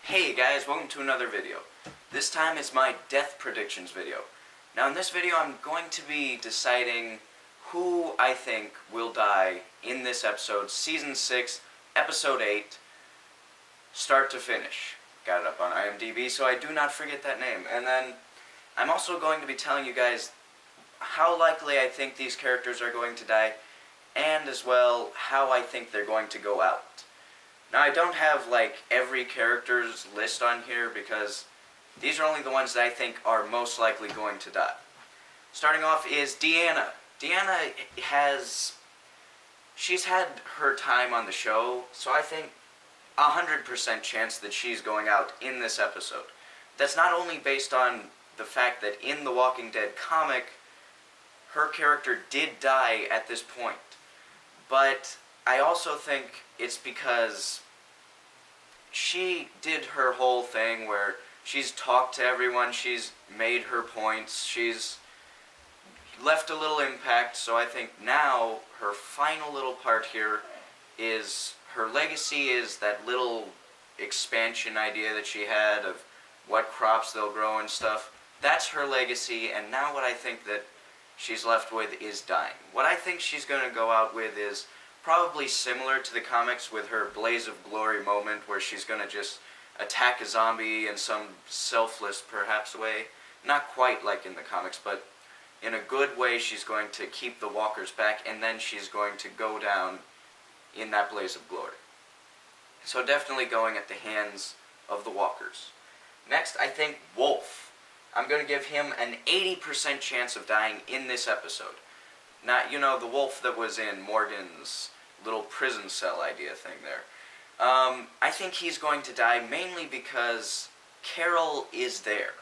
Hey guys, welcome to another video. This time is my death predictions video. Now in this video I'm going to be deciding who I think will die in this episode, Season 6, Episode 8, start to finish. Got it up on IMDb so I do not forget that name. And then I'm also going to be telling you guys how likely I think these characters are going to die, and as well how I think they're going to go out. Now I don't have like every character's list on here because these are only the ones that I think are most likely going to die. Starting off is Deanna. Deanna she's had her time on the show, so I think 100% chance that she's going out in this episode. That's not only based on the fact that in the Walking Dead comic, her character did die at this point, but I also think it's because she did her whole thing where she's talked to everyone, she's made her points, she's left a little impact, so I think now her final little part here is her legacy is that little expansion idea that she had of what crops they'll grow and stuff. That's her legacy, and now what I think that she's left with is dying. What I think she's going to go out with is probably similar to the comics with her blaze of glory moment where she's going to just attack a zombie in some selfless, perhaps, way. Not quite like in the comics, but in a good way she's going to keep the walkers back, and then she's going to go down in that blaze of glory. So definitely going at the hands of the walkers. Next, I think Wolf. I'm going to give him an 80% chance of dying in this episode. Not, you know, the wolf that was in Morgan's little prison cell idea thing there. I think he's going to die mainly because Carol is there.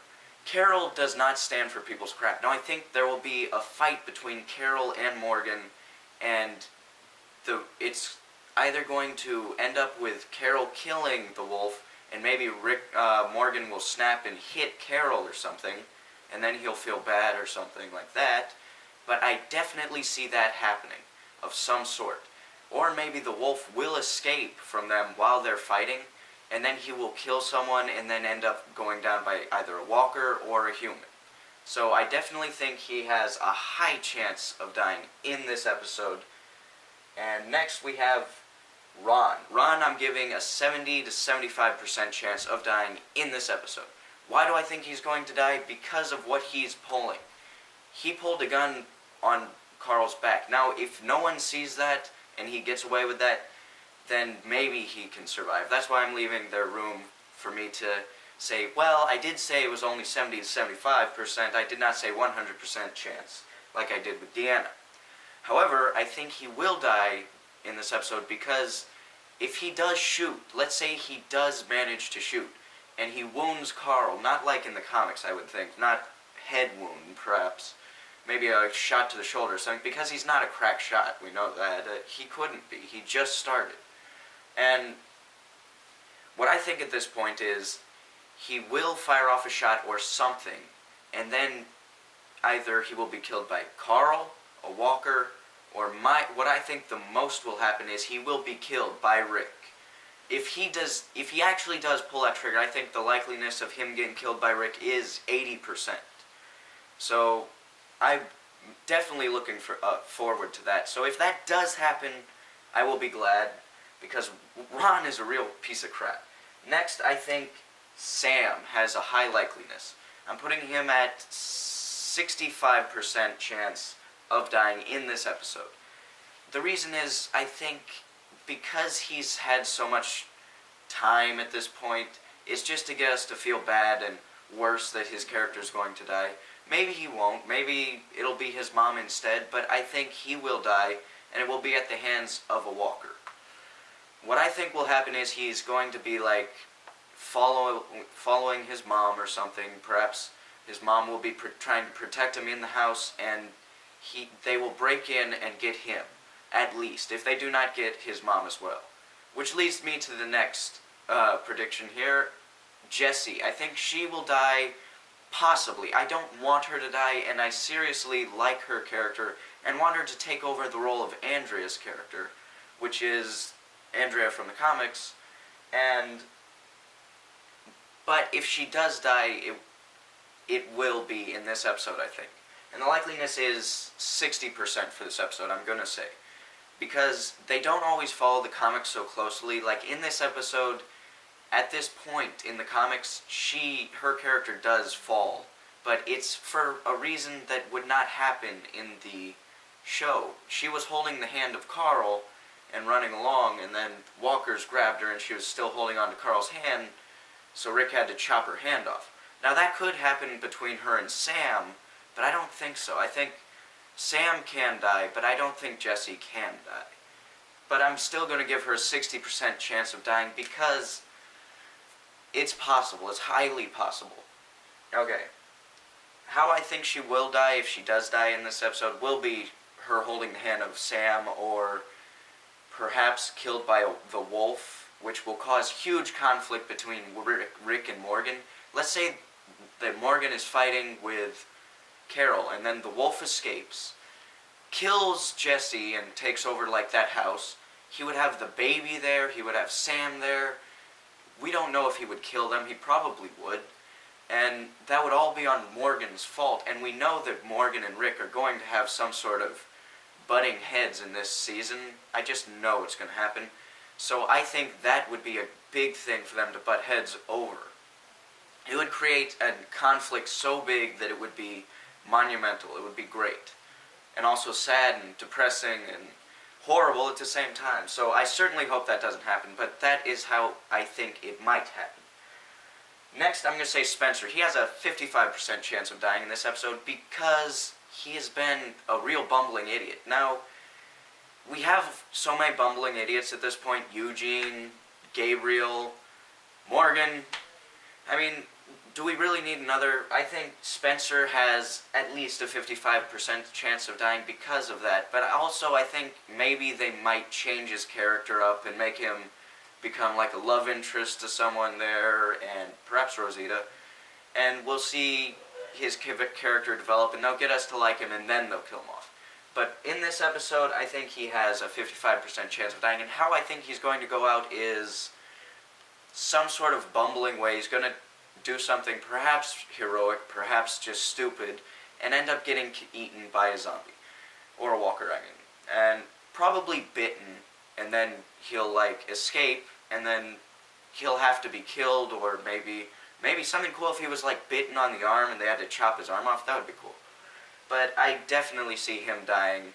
Carol does not stand for people's crap. Now I think there will be a fight between Carol and Morgan, and it's either going to end up with Carol killing the wolf, and maybe Morgan will snap and hit Carol or something, and then he'll feel bad or something like that. But I definitely see that happening, of some sort. Or maybe the wolf will escape from them while they're fighting, and then he will kill someone and then end up going down by either a walker or a human. So I definitely think he has a high chance of dying in this episode. And next we have Ron. Ron I'm giving a 70 to 75% chance of dying in this episode. Why do I think he's going to die? Because of what he's pulling. He pulled a gun on Carl's back. Now, if no one sees that and he gets away with that, then maybe he can survive. That's why I'm leaving there room for me to say, well, I did say it was only 70 to 75%. I did not say 100% chance, like I did with Deanna. However, I think he will die in this episode because if he does shoot, let's say he does manage to shoot, and he wounds Carl, not like in the comics, I would think, not head wound, perhaps, maybe a shot to the shoulder or something, because he's not a crack shot, we know that. He couldn't be. He just started. And what I think at this point is he will fire off a shot or something, and then either he will be killed by Carl, a walker, or what I think the most will happen is he will be killed by Rick. If he actually does pull that trigger, I think the likeliness of him getting killed by Rick is 80%. So I'm definitely looking forward to that. So if that does happen, I will be glad, because Ron is a real piece of crap. Next, I think Sam has a high likeliness. I'm putting him at 65% chance of dying in this episode. The reason is, I think, because he's had so much time at this point, it's just to get us to feel bad and worse that his character's going to die. Maybe he won't, maybe it'll be his mom instead, but I think he will die, and it will be at the hands of a walker. What I think will happen is he's going to be like following his mom or something. Perhaps his mom will be trying to protect him in the house, and they will break in and get him, at least, if they do not get his mom as well. Which leads me to the next prediction here, Jessie. I think she will die, possibly. I don't want her to die, and I seriously like her character and want her to take over the role of Andrea's character, which is Andrea from the comics, and But if she does die, it will be in this episode, I think. And the likeliness is 60% for this episode, I'm going to say. Because they don't always follow the comics so closely. Like, in this episode, at this point in the comics, her character does fall. But it's for a reason that would not happen in the show. She was holding the hand of Carl and running along, and then walkers grabbed her and she was still holding on to Carl's hand, so Rick had to chop her hand off. Now that could happen between her and Sam, but I don't think so. I think Sam can die, but I don't think Jessie can die. But I'm still going to give her a 60% chance of dying because it's possible. It's highly possible. Okay. How I think she will die, if she does die in this episode, will be her holding the hand of Sam, or perhaps killed by the wolf, which will cause huge conflict between Rick and Morgan. Let's say that Morgan is fighting with Carol, and then the wolf escapes, kills Jessie, and takes over, like, that house. He would have the baby there, he would have Sam there. We don't know if he would kill them, he probably would. And that would all be on Morgan's fault, and we know that Morgan and Rick are going to have some sort of butting heads in this season. I just know it's going to happen. So I think that would be a big thing for them to butt heads over. It would create a conflict so big that it would be monumental. It would be great. And also sad and depressing and horrible at the same time. So I certainly hope that doesn't happen, but that is how I think it might happen. Next, I'm going to say Spencer. He has a 55% chance of dying in this episode because he has been a real bumbling idiot. Now, we have so many bumbling idiots at this point. Eugene, Gabriel, Morgan. I mean, do we really need another? I think Spencer has at least a 55% chance of dying because of that. But also, I think maybe they might change his character up and make him become like a love interest to someone there, and perhaps Rosita. And we'll see his character develop, and they'll get us to like him, and then they'll kill him off. But in this episode, I think he has a 55% chance of dying, and how I think he's going to go out is some sort of bumbling way. He's going to do something perhaps heroic, perhaps just stupid, and end up getting eaten by a zombie. Or a walker, I mean. And probably bitten, and then he'll, like, escape, and then he'll have to be killed, or maybe something cool if he was, like, bitten on the arm and they had to chop his arm off. That would be cool. But I definitely see him dying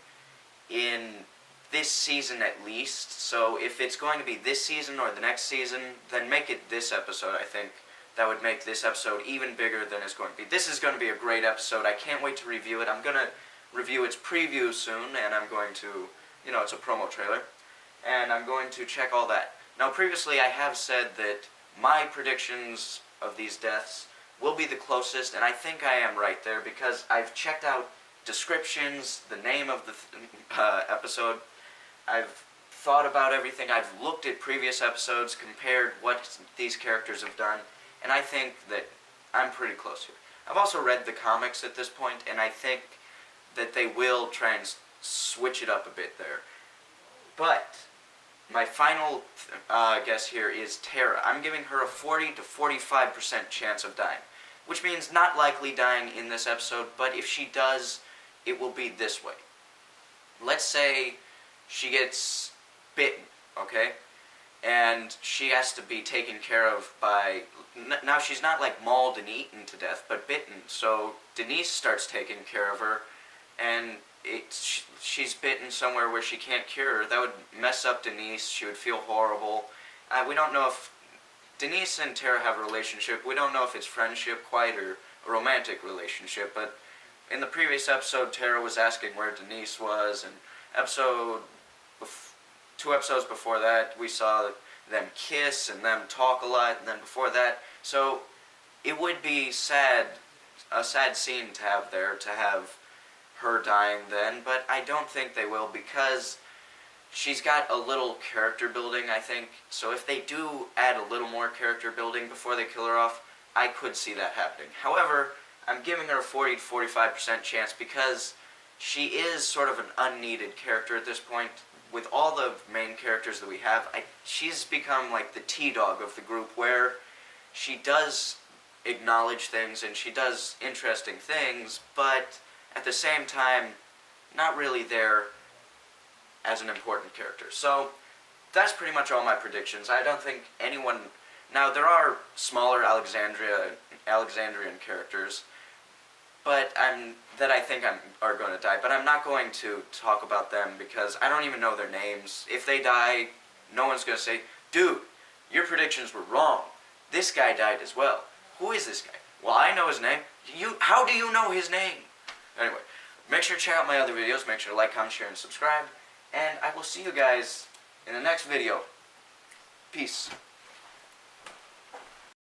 in this season at least. So if it's going to be this season or the next season, then make it this episode, I think. That would make this episode even bigger than it's going to be. This is going to be a great episode. I can't wait to review it. I'm going to review its preview soon, and I'm going to, it's a promo trailer. And I'm going to check all that. Now, previously I have said that my predictions of these deaths will be the closest, and I think I am right there because I've checked out descriptions, the name of the episode. I've thought about everything. I've looked at previous episodes, compared what these characters have done, and I think that I'm pretty close here. I've also read the comics at this point, and I think that they will try and switch it up a bit there. But my final guess here is Tara. I'm giving her a 40 to 45% chance of dying, which means not likely dying in this episode, but if she does, it will be this way. Let's say she gets bitten, okay? And she has to be taken care of by... Now, she's not, like, mauled and eaten to death, but bitten. So Denise starts taking care of her, and she's bitten somewhere where she can't cure her. That would mess up Denise. She would feel horrible. We don't know if Denise and Tara have a relationship. We don't know if it's friendship quite or a romantic relationship, but in the previous episode, Tara was asking where Denise was, and 2 episodes before that, we saw them kiss and them talk a lot, and then before that, so it would be a sad scene to have there, to have her dying then, but I don't think they will because she's got a little character building, I think. So if they do add a little more character building before they kill her off, I could see that happening. However, I'm giving her a 40 to 45% chance because she is sort of an unneeded character at this point. With all the main characters that we have, she's become like the T-dog of the group, where she does acknowledge things and she does interesting things, but at the same time, not really there as an important character. So that's pretty much all my predictions. I don't think anyone... Now, there are smaller Alexandrian characters, but that I think are going to die. But I'm not going to talk about them because I don't even know their names. If they die, no one's going to say, dude, your predictions were wrong. This guy died as well. Who is this guy? Well, I know his name. How do you know his name? Anyway, make sure to check out my other videos. Make sure to like, comment, share, and subscribe. And I will see you guys in the next video. Peace.